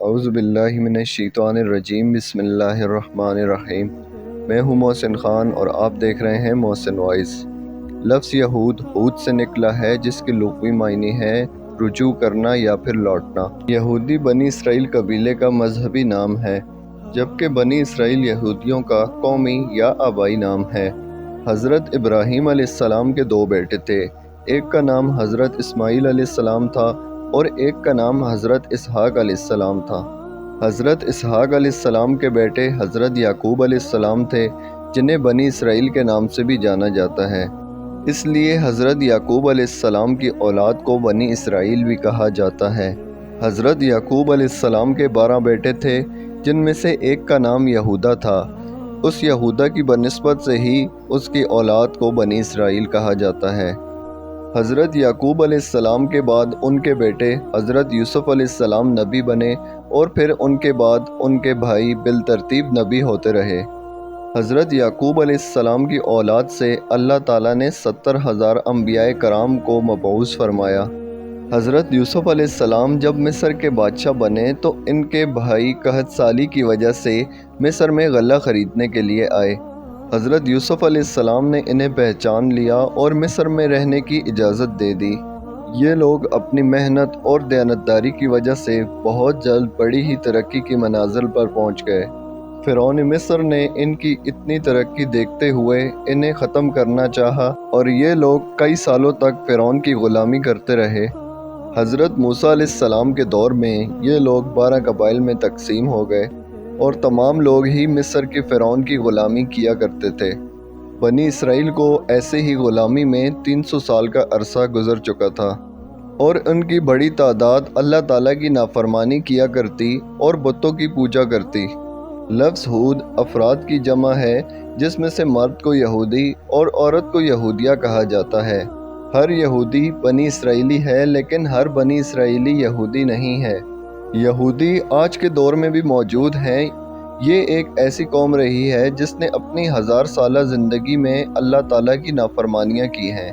اعوذ باللہ من الشیطان الرجیم، بسم اللہ الرحمن الرحیم۔ میں ہوں محسن خان اور آپ دیکھ رہے ہیں محسن وائس۔ لفظ یہود ہود سے نکلا ہے، جس کے لغوی معنی ہے رجوع کرنا یا پھر لوٹنا۔ یہودی بنی اسرائیل قبیلے کا مذہبی نام ہے، جبکہ بنی اسرائیل یہودیوں کا قومی یا آبائی نام ہے۔ حضرت ابراہیم علیہ السلام کے دو بیٹے تھے، ایک کا نام حضرت اسماعیل علیہ السلام تھا اور ایک کا نام حضرت اسحاق علیہ السلام تھا۔ حضرت اسحاق علیہ السلام کے بیٹے حضرت یعقوب علیہ السلام تھے، جنہیں بنی اسرائیل کے نام سے بھی جانا جاتا ہے۔ اس لیے حضرت یعقوب علیہ السلام کی اولاد کو بنی اسرائیل بھی کہا جاتا ہے۔ حضرت یعقوب علیہ السلام کے 12 بیٹے تھے، جن میں سے ایک کا نام یہودا تھا۔ اس یہودا کی بنسبت سے ہی اس کی اولاد کو بنی اسرائیل کہا جاتا ہے۔ حضرت یعقوب علیہ السلام کے بعد ان کے بیٹے حضرت یوسف علیہ السلام نبی بنے، اور پھر ان کے بعد ان کے بھائی بالترتیب نبی ہوتے رہے۔ حضرت یعقوب علیہ السلام کی اولاد سے اللہ تعالیٰ نے 70,000 انبیاء کرام کو مبعوث فرمایا۔ حضرت یوسف علیہ السلام جب مصر کے بادشاہ بنے تو ان کے بھائی قحط سالی کی وجہ سے مصر میں غلہ خریدنے کے لیے آئے۔ حضرت یوسف علیہ السلام نے انہیں پہچان لیا اور مصر میں رہنے کی اجازت دے دی۔ یہ لوگ اپنی محنت اور دیانتداری کی وجہ سے بہت جلد بڑی ہی ترقی کی منازل پر پہنچ گئے۔ فرعون مصر نے ان کی اتنی ترقی دیکھتے ہوئے انہیں ختم کرنا چاہا، اور یہ لوگ کئی سالوں تک فرعون کی غلامی کرتے رہے۔ حضرت موسیٰ علیہ السلام کے دور میں یہ لوگ 12 قبائل میں تقسیم ہو گئے، اور تمام لوگ ہی مصر کے فرعون کی غلامی کیا کرتے تھے۔ بنی اسرائیل کو ایسے ہی غلامی میں 300 سال کا عرصہ گزر چکا تھا، اور ان کی بڑی تعداد اللہ تعالیٰ کی نافرمانی کیا کرتی اور بتوں کی پوجا کرتی۔ لفظ ہود افراد کی جمع ہے، جس میں سے مرد کو یہودی اور عورت کو یہودیہ کہا جاتا ہے۔ ہر یہودی بنی اسرائیلی ہے، لیکن ہر بنی اسرائیلی یہودی نہیں ہے۔ یہودی آج کے دور میں بھی موجود ہیں۔ یہ ایک ایسی قوم رہی ہے جس نے اپنی 1000 سالہ زندگی میں اللہ تعالیٰ کی نافرمانیاں کی ہیں۔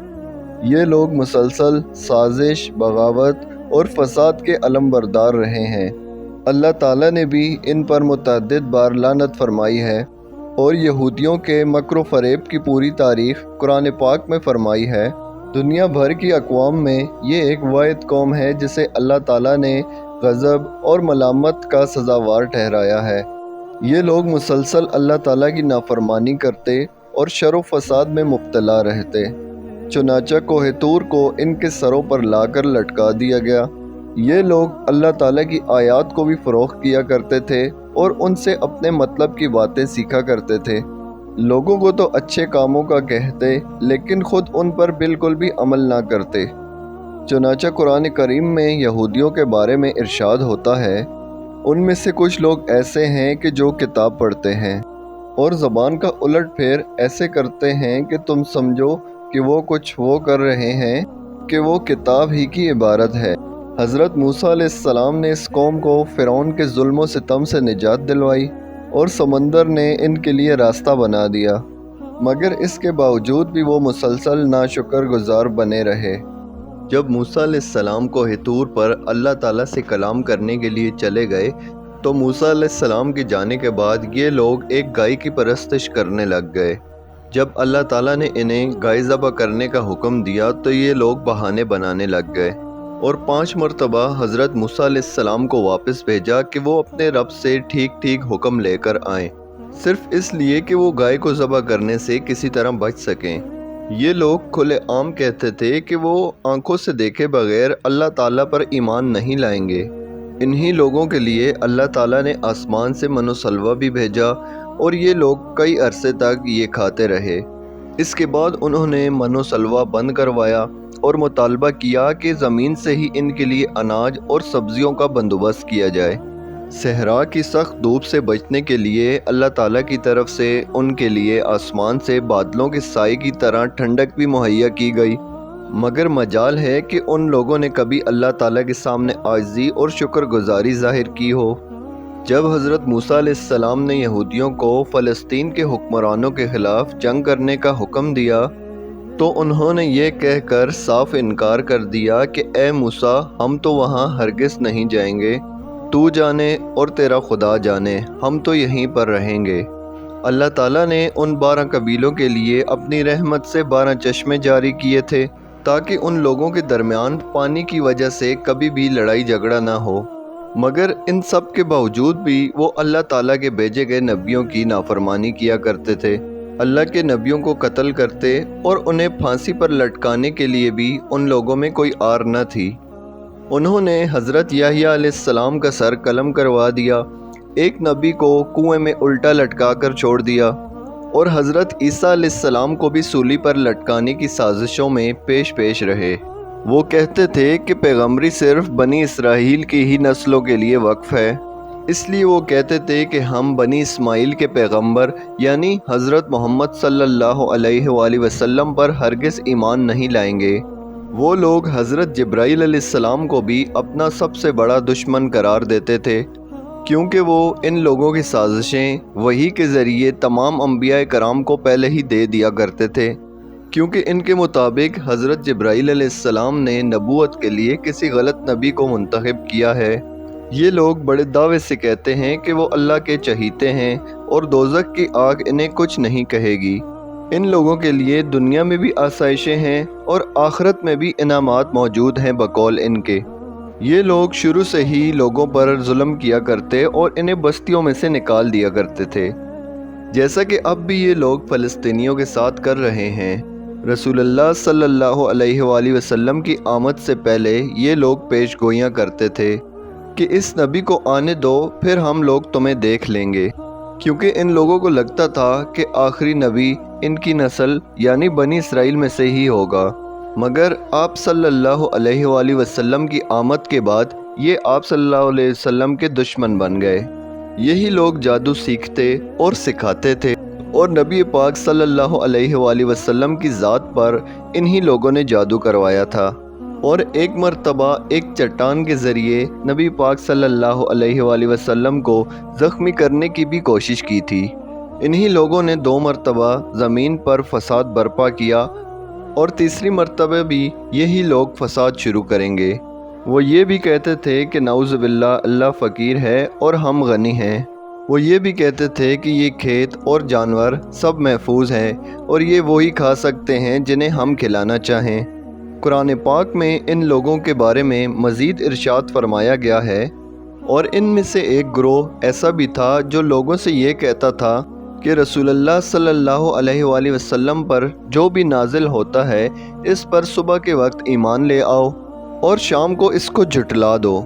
یہ لوگ مسلسل سازش، بغاوت اور فساد کے علمبردار رہے ہیں۔ اللہ تعالیٰ نے بھی ان پر متعدد بار لعنت فرمائی ہے، اور یہودیوں کے مکر و فریب کی پوری تاریخ قرآن پاک میں فرمائی ہے۔ دنیا بھر کی اقوام میں یہ ایک واحد قوم ہے جسے اللہ تعالیٰ نے غضب اور ملامت کا سزاوار ٹھہرایا ہے۔ یہ لوگ مسلسل اللہ تعالیٰ کی نافرمانی کرتے اور شر و فساد میں مبتلا رہتے۔ چنانچہ کوہ طور کو ان کے سروں پر لا کر لٹکا دیا گیا۔ یہ لوگ اللہ تعالیٰ کی آیات کو بھی فروخت کیا کرتے تھے اور ان سے اپنے مطلب کی باتیں سیکھا کرتے تھے۔ لوگوں کو تو اچھے کاموں کا کہتے، لیکن خود ان پر بالکل بھی عمل نہ کرتے۔ چنانچہ قرآن کریم میں یہودیوں کے بارے میں ارشاد ہوتا ہے، ان میں سے کچھ لوگ ایسے ہیں کہ جو کتاب پڑھتے ہیں اور زبان کا الٹ پھیر ایسے کرتے ہیں کہ تم سمجھو کہ وہ کچھ وہ کر رہے ہیں کہ وہ کتاب ہی کی عبارت ہے۔ حضرت موسیٰ علیہ السلام نے اس قوم کو فرعون کے ظلم و ستم سے نجات دلوائی، اور سمندر نے ان کے لیے راستہ بنا دیا، مگر اس کے باوجود بھی وہ مسلسل ناشکر گزار بنے رہے۔ جب موسیٰ علیہ السلام کوہ طور پر اللہ تعالیٰ سے کلام کرنے کے لیے چلے گئے تو موسیٰ علیہ السلام کے جانے کے بعد یہ لوگ ایک گائے کی پرستش کرنے لگ گئے۔ جب اللہ تعالیٰ نے انہیں گائے ذبح کرنے کا حکم دیا تو یہ لوگ بہانے بنانے لگ گئے، اور 5 مرتبہ حضرت موسیٰ علیہ السلام کو واپس بھیجا کہ وہ اپنے رب سے ٹھیک ٹھیک حکم لے کر آئیں، صرف اس لیے کہ وہ گائے کو ذبح کرنے سے کسی طرح بچ سکیں۔ یہ لوگ کھلے عام کہتے تھے کہ وہ آنکھوں سے دیکھے بغیر اللہ تعالیٰ پر ایمان نہیں لائیں گے۔ انہی لوگوں کے لیے اللہ تعالیٰ نے آسمان سے من و سلوہ بھی بھیجا، اور یہ لوگ کئی عرصے تک یہ کھاتے رہے۔ اس کے بعد انہوں نے من و سلوہ بند کروایا اور مطالبہ کیا کہ زمین سے ہی ان کے لیے اناج اور سبزیوں کا بندوبست کیا جائے۔ صحرا کی سخت دھوپ سے بچنے کے لیے اللہ تعالیٰ کی طرف سے ان کے لیے آسمان سے بادلوں کے سائے کی طرح ٹھنڈک بھی مہیا کی گئی، مگر مجال ہے کہ ان لوگوں نے کبھی اللہ تعالیٰ کے سامنے عاجزی اور شکر گزاری ظاہر کی ہو۔ جب حضرت موسیٰ علیہ السلام نے یہودیوں کو فلسطین کے حکمرانوں کے خلاف جنگ کرنے کا حکم دیا تو انہوں نے یہ کہہ کر صاف انکار کر دیا کہ اے موسیٰ، ہم تو وہاں ہرگز نہیں جائیں گے۔ تو جانے اور تیرا خدا جانے، ہم تو یہیں پر رہیں گے۔ اللہ تعالیٰ نے ان 12 قبیلوں کے لیے اپنی رحمت سے 12 چشمے جاری کیے تھے تاکہ ان لوگوں کے درمیان پانی کی وجہ سے کبھی بھی لڑائی جھگڑا نہ ہو، مگر ان سب کے باوجود بھی وہ اللہ تعالیٰ کے بھیجے گئے نبیوں کی نافرمانی کیا کرتے تھے، اللہ کے نبیوں کو قتل کرتے اور انہیں پھانسی پر لٹکانے کے لیے بھی ان لوگوں میں کوئی آر نہ تھی۔ انہوں نے حضرت یحییٰ علیہ السلام کا سر قلم کروا دیا، ایک نبی کو کنویں میں الٹا لٹکا کر چھوڑ دیا، اور حضرت عیسیٰ علیہ السلام کو بھی سولی پر لٹکانے کی سازشوں میں پیش رہے۔ وہ کہتے تھے کہ پیغمبری صرف بنی اسرائیل کی ہی نسلوں کے لیے وقف ہے، اس لیے وہ کہتے تھے کہ ہم بنی اسماعیل کے پیغمبر یعنی حضرت محمد صلی اللہ علیہ وآلہ وسلم پر ہرگز ایمان نہیں لائیں گے۔ وہ لوگ حضرت جبرائیل علیہ السلام کو بھی اپنا سب سے بڑا دشمن قرار دیتے تھے، کیونکہ وہ ان لوگوں کی سازشیں وحی کے ذریعے تمام انبیاء کرام کو پہلے ہی دے دیا کرتے تھے، کیونکہ ان کے مطابق حضرت جبرائیل علیہ السلام نے نبوت کے لیے کسی غلط نبی کو منتخب کیا ہے۔ یہ لوگ بڑے دعوے سے کہتے ہیں کہ وہ اللہ کے چہیتے ہیں اور دوزخ کی آگ انہیں کچھ نہیں کہے گی۔ ان لوگوں کے لیے دنیا میں بھی آسائشیں ہیں اور آخرت میں بھی انعامات موجود ہیں بقول ان کے۔ یہ لوگ شروع سے ہی لوگوں پر ظلم کیا کرتے اور انہیں بستیوں میں سے نکال دیا کرتے تھے، جیسا کہ اب بھی یہ لوگ فلسطینیوں کے ساتھ کر رہے ہیں۔ رسول اللہ صلی اللہ علیہ وآلہ وسلم کی آمد سے پہلے یہ لوگ پیش گوئیاں کرتے تھے کہ اس نبی کو آنے دو، پھر ہم لوگ تمہیں دیکھ لیں گے، کیونکہ ان لوگوں کو لگتا تھا کہ آخری نبی ان کی نسل یعنی بنی اسرائیل میں سے ہی ہوگا، مگر آپ صلی اللہ علیہ وآلہ وسلم کی آمد کے بعد یہ آپ صلی اللہ علیہ وسلم کے دشمن بن گئے۔ یہی لوگ جادو سیکھتے اور سکھاتے تھے، اور نبی پاک صلی اللہ علیہ وآلہ وسلم کی ذات پر انہی لوگوں نے جادو کروایا تھا، اور ایک مرتبہ ایک چٹان کے ذریعے نبی پاک صلی اللہ علیہ وآلہ وسلم کو زخمی کرنے کی بھی کوشش کی تھی۔ انہی لوگوں نے 2 مرتبہ زمین پر فساد برپا کیا، اور تیسری مرتبہ بھی یہی لوگ فساد شروع کریں گے۔ وہ یہ بھی کہتے تھے کہ نعوذ باللہ اللہ فقیر ہے اور ہم غنی ہیں۔ وہ یہ بھی کہتے تھے کہ یہ کھیت اور جانور سب محفوظ ہیں اور یہ وہی کھا سکتے ہیں جنہیں ہم کھلانا چاہیں۔ قرآن پاک میں ان لوگوں کے بارے میں مزید ارشاد فرمایا گیا ہے، اور ان میں سے ایک گروہ ایسا بھی تھا جو لوگوں سے یہ کہتا تھا کہ رسول اللہ صلی اللہ علیہ وآلہ وسلم پر جو بھی نازل ہوتا ہے اس پر صبح کے وقت ایمان لے آؤ اور شام کو اس کو جھٹلا دو۔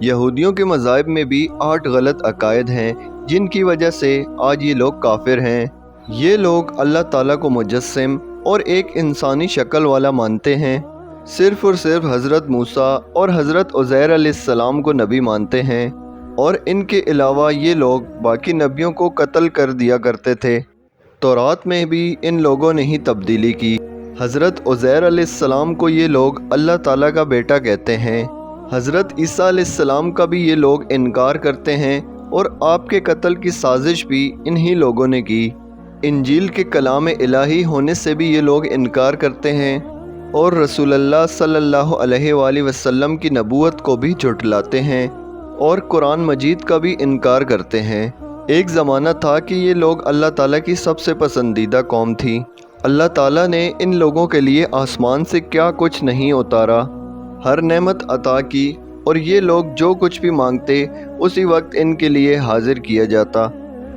یہودیوں کے مذاہب میں بھی 8 غلط عقائد ہیں جن کی وجہ سے آج یہ لوگ کافر ہیں۔ یہ لوگ اللہ تعالیٰ کو مجسم اور ایک انسانی شکل والا مانتے ہیں، صرف اور صرف حضرت موسیٰ اور حضرت عزیر علیہ السلام کو نبی مانتے ہیں، اور ان کے علاوہ یہ لوگ باقی نبیوں کو قتل کر دیا کرتے تھے۔ تورات میں بھی ان لوگوں نے ہی تبدیلی کی۔ حضرت عزیر علیہ السلام کو یہ لوگ اللہ تعالیٰ کا بیٹا کہتے ہیں۔ حضرت عیسیٰ علیہ السلام کا بھی یہ لوگ انکار کرتے ہیں، اور آپ کے قتل کی سازش بھی انہی لوگوں نے کی۔ انجیل کے کلام الہی ہونے سے بھی یہ لوگ انکار کرتے ہیں، اور رسول اللہ صلی اللہ علیہ وآلہ وسلم کی نبوت کو بھی جھٹلاتے ہیں، اور قرآن مجید کا بھی انکار کرتے ہیں۔ ایک زمانہ تھا کہ یہ لوگ اللہ تعالیٰ کی سب سے پسندیدہ قوم تھی۔ اللہ تعالیٰ نے ان لوگوں کے لیے آسمان سے کیا کچھ نہیں اتارا، ہر نعمت عطا کی، اور یہ لوگ جو کچھ بھی مانگتے اسی وقت ان کے لیے حاضر کیا جاتا،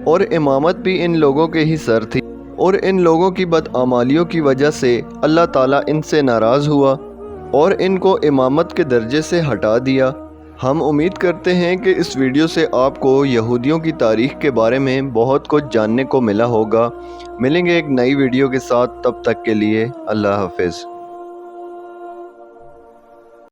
اور امامت بھی ان لوگوں کے ہی سر تھی، اور ان لوگوں کی بدعمالیوں کی وجہ سے اللہ تعالیٰ ان سے ناراض ہوا اور ان کو امامت کے درجے سے ہٹا دیا۔ ہم امید کرتے ہیں کہ اس ویڈیو سے آپ کو یہودیوں کی تاریخ کے بارے میں بہت کچھ جاننے کو ملا ہوگا۔ ملیں گے ایک نئی ویڈیو کے ساتھ، تب تک کے لیے اللہ حافظ۔